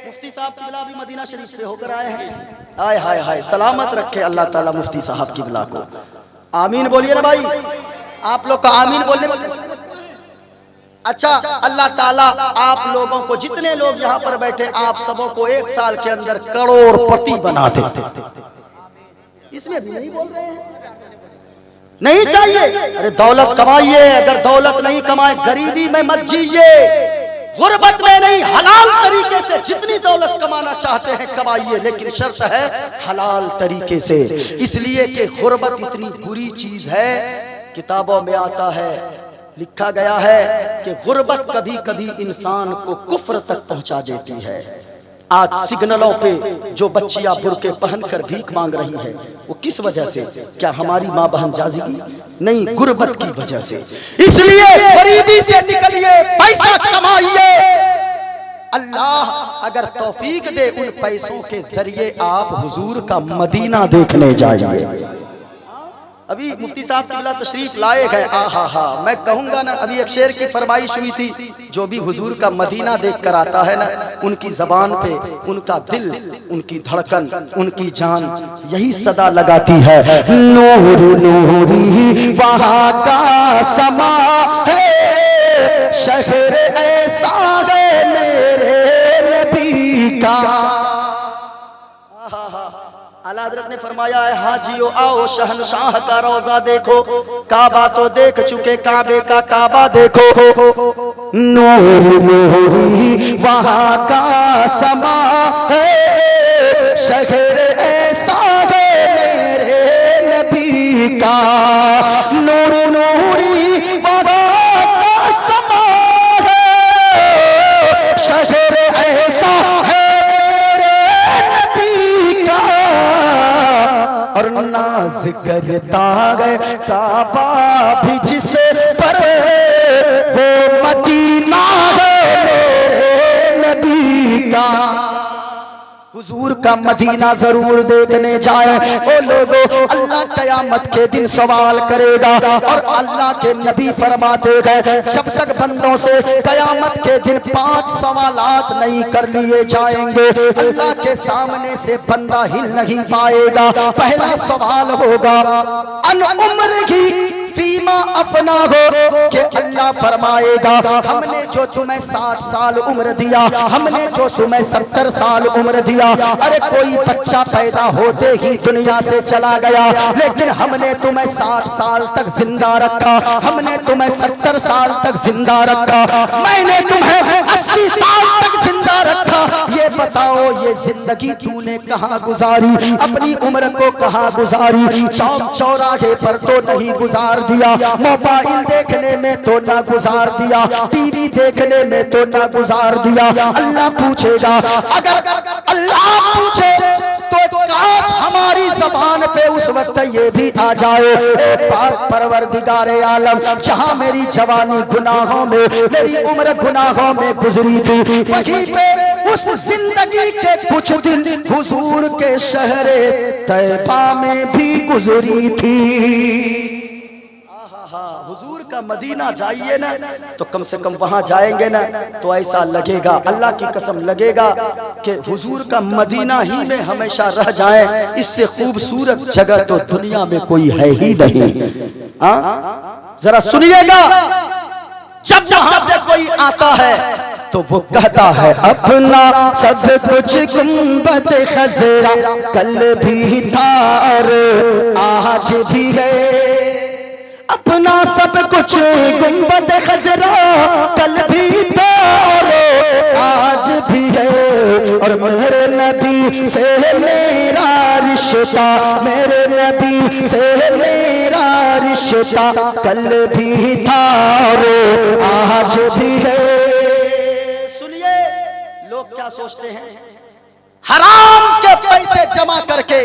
مفتی صاحب قبلہ بھی مدینہ شریف سے ہو کر آئے ہیں، آئے ہائے ہائے، سلامت رکھے اللہ تعالیٰ مفتی صاحب قبلہ کو۔ آمین بولیے نا بھائی، آپ لوگ کا آمین بولنے میں اچھا اللہ تعالیٰ آپ لوگوں کو، جتنے لوگ یہاں پر بیٹھے آپ سبوں کو 1 سال کے اندر کروڑ پتی بنا دے۔ اس میں بھی نہیں بول رہے ہیں، نہیں چاہیے، ارے دولت کمائیے، اگر دولت نہیں کمائے غریبی میں مت جیئے، غربت میں نہیں، حلال طریقے سے جتنی دولت کمانا چاہتے ہیں کمائیے، لیکن شرط ہے حلال طریقے سے، اس لیے کہ غربت اتنی بری چیز ہے۔ کتابوں میں آتا ہے، لکھا گیا ہے کہ غربت کبھی کبھی انسان کو کفر تک پہنچا دیتی ہے۔ آج سگنلوں پہ جو بچیاں برقعے پہن کر بھیک مانگ رہی ہے وہ کس وجہ سے؟ کیا ہماری ماں بہن جازگی؟ نہیں، غربت کی وجہ سے۔ اس لیے غریبی سے نکلیے، پیسہ کمائیے، اللہ اگر توفیق دے ان پیسوں کے ذریعے آپ حضور کا مدینہ دیکھنے جائیے۔ ابھی مفتی صاحب قبلہ تشریف لائے گئے، آہا میں کہوں گا نا، ابھی ایک شعر کی فرمائش ہوئی تھی، جو بھی حضور کا مدینہ دیکھ کر آتا ہے نا، ان کی زبان پہ ان کا دل، ان کی دھڑکن، ان کی جان یہی صدا لگاتی ہے، نور نوری وہاں کا سما ہے، شہر ایسا ہے میرے نبی کا۔ اعلیٰ حضرت نے فرمایا ہے، حاجیو آؤ شہنشاہ کا روضہ دیکھو، کعبہ تو دیکھ چکے، کعبے کا کعبہ دیکھو، نور نوری وہاں کا سما ہے، شہر ایسا ہے میرے نبی کا، نور نوری وہاں کا سما ہے، شہر ایسا ہے اور ناز کرتا ہے کعبہ بھی جس پر، وہ مدینہ ہے میرے نبی کا۔ حضور کا مدینہ ضرور دیکھنے جائیں۔ او لوگو، اللہ قیامت کے دن سوال کرے گا، اور اللہ کے نبی فرماتے گئے جب تک بندوں سے قیامت کے دن 5 سوالات نہیں کر لیے جائیں گے، اللہ کے سامنے سے بندہ ہل نہیں پائے گا۔ پہلا سوال ہوگا ان عمرہ فیما افنا ہو، کہ اللہ فرمائے گا ہم نے جو تمہیں 60 سال عمر دیا، ہم نے جو تمہیں 70 سال عمر دیا، ارے کوئی بچہ پیدا ہوتے ہی دنیا سے چلا گیا، لیکن ہم نے تمہیں 60 سال تک زندہ رکھا، ہم نے تمہیں 70 سال تک زندہ رکھا، میں نے تمہیں 80 سال تک زندہ رکھا، یہ بتاؤ یہ زندگی تو نے کہاں گزاری، اپنی عمر کو کہاں گزاری؟ چوک چوراہے پر تو نہیں گزار دیا، موبائل دیکھنے میں تو نہ گزار دیا، ٹی وی دیکھنے میں تو نہ گزار دیا۔ اللہ پوچھے گا، اگر اللہ پوچھے تو کاش ہماری زبان پہ اس وقت یہ بھی آ جائے، اے پاک پروردگار عالم، جہاں میری جوانی گناہوں میں، میری عمر گناہوں میں گزری تھی، وہیں پہ اس زندگی کے کچھ دن حضور کے شہر طیبہ میں بھی گزری تھی۔ حضور کا مدینہ جائیے نا تو کم سے کم وہاں جائیں گے نا تو ایسا لگے گا، اللہ کی قسم لگے گا کہ حضور کا مدینہ ہی میں ہمیشہ رہ جائیں، اس سے خوبصورت جگہ تو دنیا میں کوئی ہے ہی نہیں۔ ذرا سنیے گا، جب جہاں سے کوئی آتا ہے تو وہ کہتا ہے اپنا سب کچھ گنبد خضرا کل بھی تھا اور آج بھی ہے، اپنا سب کچھ گنبد خضرا کل بھی تھا اور آج بھی ہے، اور میرے نبی سے میرا رشتہ، میرے نبی سے میرا رشتہ کل بھی تھا اور آج بھی ہے۔ سنیے لوگ کیا سوچتے ہیں، حرام کے پیسے جمع کر کے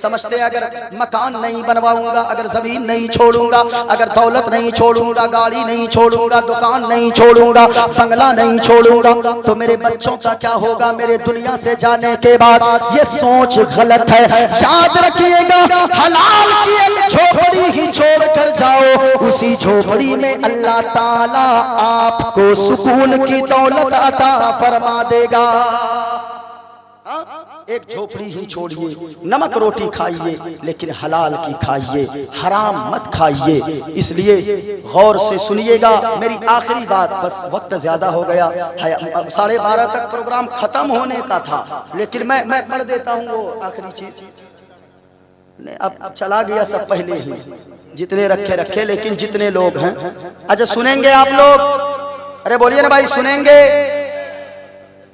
سمجھتے ہیں اگر مکان نہیں بنواؤں گا، اگر زمین نہیں چھوڑوں گا، اگر دولت نہیں چھوڑوں گا، گاڑی نہیں چھوڑوں گا، دکان نہیں چھوڑوں گا، بنگلہ نہیں چھوڑوں گا تو میرے بچوں کا کیا ہوگا میرے دنیا سے جانے کے بعد؟ یہ سوچ غلط ہے۔ یاد رکھیے گا، حلال کی ایک جھوپڑی ہی چھوڑ کر جاؤ، اسی جھوپڑی میں اللہ تعالیٰ آپ کو سکون کی دولت عطا فرما دے گا۔ ایک جھوپڑی ہی چھوڑیے، نمک روٹی کھائیے لیکن حلال کی کھائیے، حرام مت کھائیے۔ اس لیے غور سے سنیے گا، میری آخری بات، بس وقت زیادہ ہو گیا، 12:30 تک پروگرام ختم ہونے کا تھا، لیکن میں پڑھ دیتا ہوں وہ آخری چیز۔ اب چلا گیا سب پہلے ہی، جتنے رکھے لیکن جتنے لوگ ہیں، اچھا سنیں گے آپ لوگ؟ ارے بولیے نا بھائی، سنیں گے؟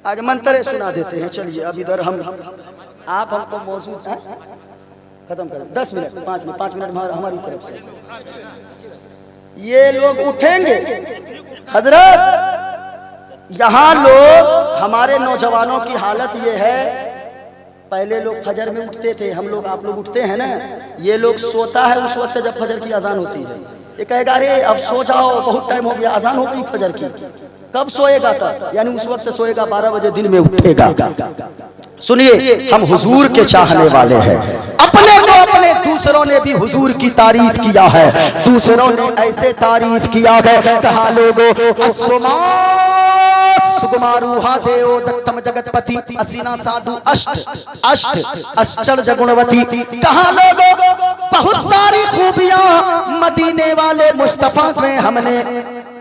آج منترے سنا دیتے ہیں، چلیے اب ادھر آپ ہم کو موجود ہیں، ختم کریں 10 منٹ 5 منٹ ہماری طرف سے۔ یہ لوگ اٹھیں گے حضرت، یہاں لوگ ہمارے نوجوانوں کی حالت یہ ہے، پہلے لوگ فجر میں اٹھتے تھے، ہم لوگ آپ لوگ اٹھتے ہیں نا، یہ لوگ سوتا ہے اس وقت جب فجر کی اذان ہوتی ہے، یہ کہے گا ارے اب سو جاؤ بہت ٹائم ہو گیا، اذان ہو گئی فجر کی، کب سوئے گا تھا؟ یعنی اس وقت سوئے گا 12 بجے، دن میں اٹھے گا۔ سنیے، ہم حضور کے چاہنے والے ہیں، اپنے کو اپنے دوسروں نے بھی حضور کی تعریف کیا ہے، دوسروں نے ایسے تعریف کیا ہے، کہا لوگو سگماروہا دیو دتم جگت پتی اسینا سادھو اشچر جگنوتی، کہا لوگو بہت ساری خوبیاں مدینے والے مصطفیٰ میں ہم نے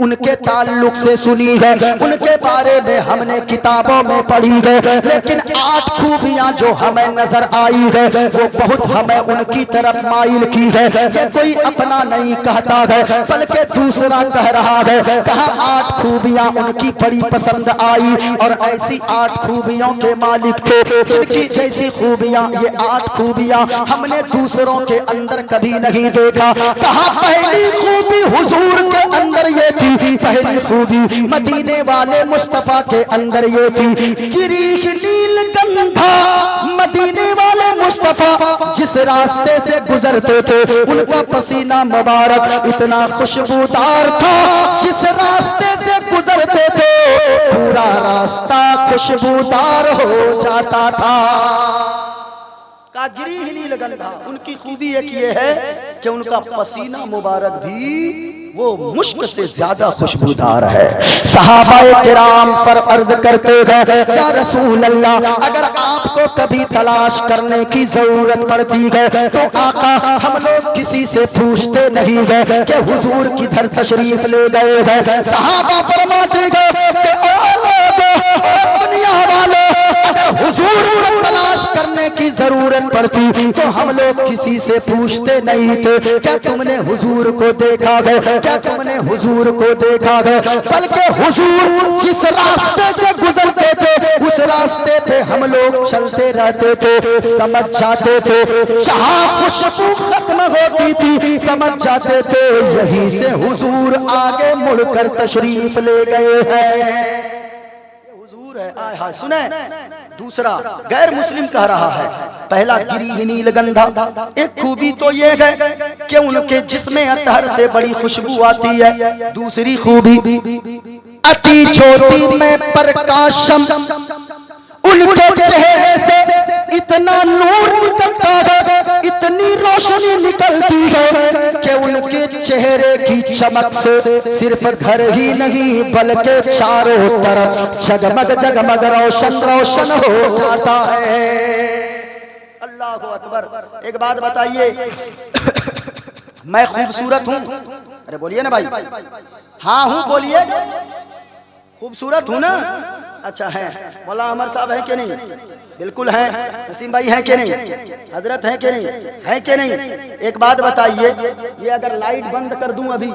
ان کے تعلق سے سنی ہے، ان کے بارے میں ہم نے کتابوں میں پڑھی ہے، لیکن 8 خوبیاں جو ہمیں نظر آئی ہے وہ بہت ہمیں ان کی طرف مائل کی ہے۔ یہ کوئی اپنا نہیں کہتا ہے بلکہ دوسرا کہہ رہا ہے، کہا 8 خوبیاں ان کی بڑی پسند آئی، اور ایسی 8 خوبیوں کے مالک تھے جن کی جیسی خوبیاں، یہ 8 خوبیاں ہم نے دوسروں کے اندر کبھی نہیں دیکھا۔ کہا پہلی خوبی حضور کے اندر یہ تھی، پہلی خوبی مدینے والے مصطفیٰ کے اندر یہ تھی، گریح نیل گندھا، مدینے والے مصطفیٰ جس راستے سے گزرتے تھے ان کا پسینہ مبارک اتنا خوشبودار تھا، جس راستے سے گزرتے تھے پورا راستہ خوشبودار ہو جاتا تھا۔ گری ہی نہیں لگندا، ان کی خوبی ایک یہ ہے کہ ان کا پسینہ مبارک بھی وہ مشک سے زیادہ خوشبودار ہے۔ صحابہ کرام پر عرض کرتے گئے یا رسول اللہ اگر آپ کو کبھی تلاش کرنے کی ضرورت پڑتی ہے تو آقا ہم لوگ کسی سے پوچھتے نہیں گئے کہ حضور کدھر تشریف لے گئے ہیں۔ صحابہ فرماتے گئے کہ اے لوگو دنیا والو اگر حضور کو تلاش کرنے کی ضرورت پڑتی تو ہم لوگ کسی سے پوچھتے نہیں تھے کیا تم نے حضور کو دیکھا ہے، کیا تم نے حضور کو دیکھا ہے، بلکہ حضور جس راستے سے گزرتے تھے اس راستے پہ ہم لوگ چلتے رہتے تھے، سمجھ جاتے تھے جہاں خوشبو ختم ہوتی تھی سمجھ جاتے تھے یہیں سے حضور آگے مڑ کر تشریف لے گئے ہیں۔ سنیں دوسرا غیر مسلم کہہ رہا ہے، پہلا گری ہی نہیں لگندا، ایک خوبی تو یہ ہے کہ ان کے جسم اطہر سے بڑی خوشبو آتی ہے، دوسری خوبی اتی چھوٹی میں پرکاشم، ان کے چہرے سے اتنا نور نکلتا ہے، اتنی روشنی نکلتی ہے کہ ان کے چہرے کی چمک سے صرف گھر ہی نہیں بلکہ چاروں طرف جگمگ جگمگ روشن روشن ہو جاتا ہے۔ اللہ اکبر۔ ایک بات بتائیے، میں خوبصورت ہوں؟ ارے بولیے نا بھائی، ہاں ہوں بولیے، خوبصورت ہوں نا؟ اچھا ہے، مولانا عمر صاحب ہیں کہ نہیں؟ بالکل ہیں۔ نسیم بھائی ہیں کہ نہیں؟ حضرت ہیں کہ نہیں؟ ہیں کہ نہیں؟ ایک بات بتائیے، یہ اگر لائٹ بند کر دوں ابھی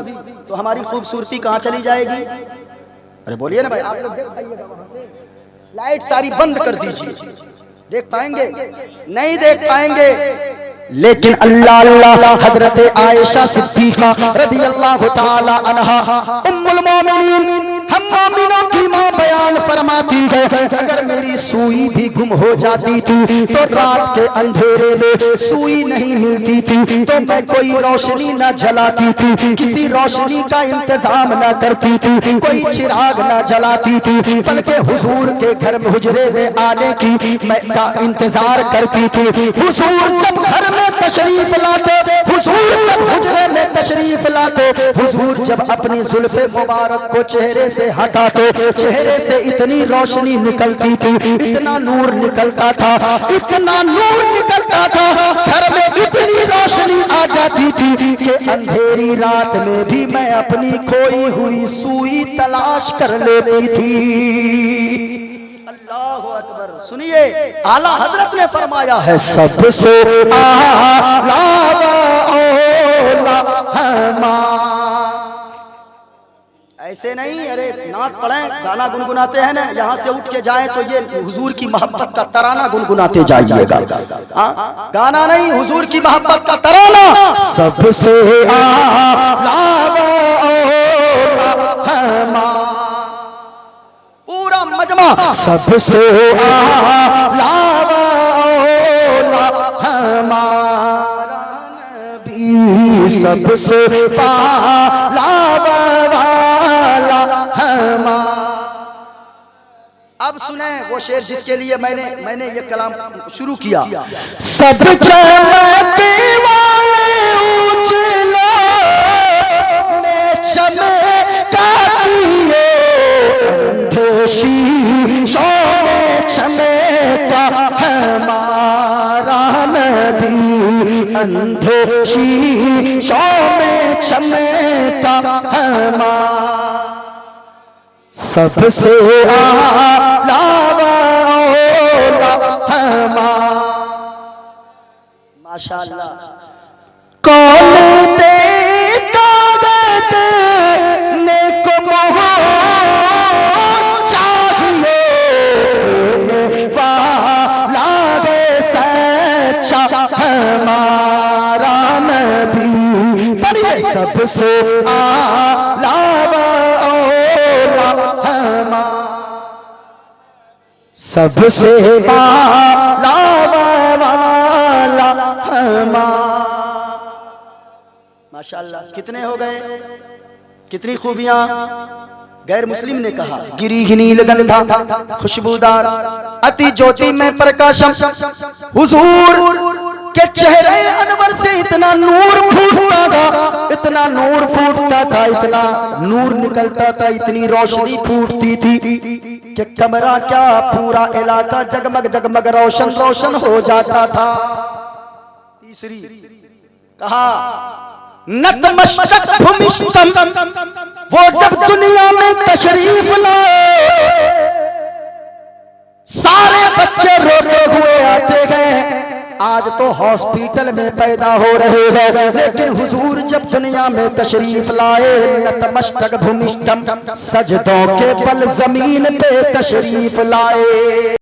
تو ہماری خوبصورتی کہاں چلی جائے گی؟ ارے بولیے نا بھائی، آپ لوگ دیکھ پائیے گا وہاں سے، لائٹ ساری بند کر دیجیے، دیکھ پائیں گے؟ نہیں دیکھ پائیں گے۔ لیکن اللہ حضرت عائشہ صدیقہ رضی اللہ تعالی عنہا ام المومنین ہم مومنوں کی ماں بیان فرماتی ہے اگر میری سوئی بھی گم ہو جاتی تھی تو رات کے اندھیرے میں سوئی نہیں ملتی تھی تو میں کوئی روشنی نہ جلاتی تھی، کسی روشنی کا انتظام نہ کرتی تھی، کوئی چراغ نہ جلاتی تھی، بلکہ حضور کے گھر حجرے میں آنے کی میں کا انتظار کرتی تھی۔ حضور جب گھر میں تشریف لاتے، حضور جب حجرے میں تشریف لاتے، حضور جب اپنی زلف مبارک کو چہرے سے ہٹاتے، چہرے سے اتنی روشنی نکلتی تھی، اتنا نور نکلتا تھا، اتنا نور نکلتا تھا، گھر میں اتنی روشنی آ جاتی تھی کہ اندھیری رات میں بھی میں اپنی کھوئی ہوئی سوئی تلاش کر لیتی تھی۔ اللہ اکبر۔ سنیے اعلیٰ حضرت نے فرمایا ہے سب سے اعلیٰ ایسے نہیں، ارے نعت پڑھیں، گانا گنگناتے ہیں نا، یہاں سے اٹھ کے جائیں تو یہ حضور کی محبت کا ترانہ گنگناتے جائیے گا، گانا نہیں، حضور کی محبت کا ترانہ۔ سب سے اعلیٰ پورا مجمع، سب سے اعلیٰ ہمارا نبی، سب سے اعلیٰ والا ہمارا۔ اب سنیں وہ شعر جس کے لیے میں نے یہ کلام شروع کیا۔ سب چمکنے والے اجلو میں چمکاتی ہے، شیشوں میں چمکا ہمارا نبی، اندھے شیشوں میں چمکا ہمارا۔ سب سے اعلیٰ ہمارا۔ ماشاءاللہ۔ کون دیتا دینے کو ہمارا نبی، سب سے اعلیٰ ہمارا، سب سے اعلیٰ والا ہمارا۔ ماشاءاللہ۔ کتنے ہو گئے؟ کتنی خوبیاں؟ غیر مسلم نے کہا گری ہی نیل گندھا خوشبودار اتی جوتی میں پرکاشم، حضور کے چہرے انور سے اتنا نور پھوٹتا تھا، اتنا نور پھوٹتا تھا، اتنا نور نکلتا تھا، اتنی روشنی پھوٹتی تھی کہ کمرہ کیا پورا علاقہ جگمگ جگمگ روشن روشن ہو جاتا تھا۔ تیسری کہا نتمشتک بھمشتم، وہ جب دنیا میں تشریف لائے سارے بچے روتے ہوئے آتے گئے، آج تو ہاسپیٹل میں پیدا ہو رہے ہیں، لیکن حضور جب دنیا میں تشریف لائے نتمشتک بھمشتم، سجدوں کے بل زمین پہ تشریف لائے۔